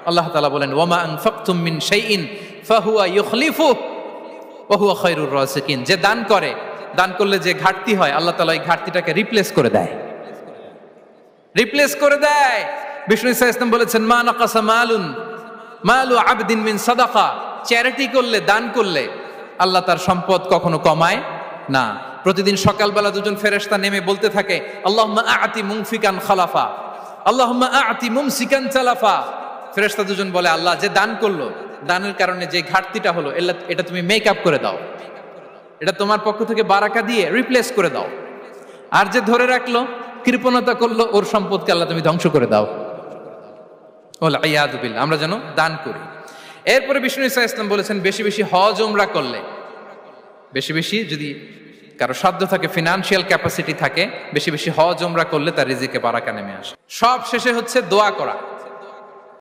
আল্লাহ তাআলা বলেন ওয়ামা আনফাকতুম মিন শাইইন ফাহুয়া ইউখলিফুহু ওয়া হুয়া খায়রুর রাযিকিন। যে দান করে, দান করলে যে ঘাটতি হয় আল্লাহ তাআলা এই ঘাটতিটাকে রিপ্লেস করে দেয়, রিপ্লেস করে দেয়। বিষ্ণু ইসা ইসলাম বলেছেন মা নাকাসা মালু আবদিন মিন সাদাকা। চ্যারিটি করলে, দান করলে আল্লাহ তার সম্পদ কখনো কমায় না। প্রতিদিন সকালবেলা দুজন ফেরেশতা নেমে বলতে থাকে আল্লাহুম্মা আ'তি মুনফিকান খালাফা, আল্লাহুম্মা আ'তি মুমসিকান তালাফা। ফেরেশতা দুজন বলে আল্লাহ, যে দান করলো, দানের কারণে যে ঘাটতিটা হলো এটা তুমি মেক আপ করে দাও, এটা তোমার পক্ষ থেকে বারাকা দিয়ে রিপ্লেস করে দাও। আর যে ধরে রাখলো, কৃপণতা করলো, ওর সম্পদকে আল্লাহ তুমি ধ্বংস করে দাও। ওয়াল ইয়াদু বিল্লাহ। আমরা যেন দান করি। এরপরে বিষ্ণু ইসা ইসলাম বলেছেন বেশি বেশি হজ উমরা করলে, বেশি বেশি যদি কারো সাধ্য থাকে, ফিনান্সিয়াল ক্যাপাসিটি থাকে, বেশি বেশি হজ উমরা করলে তার রিজিকে বারাকা নেমে আসে। সব শেষে হচ্ছে দোয়া করা।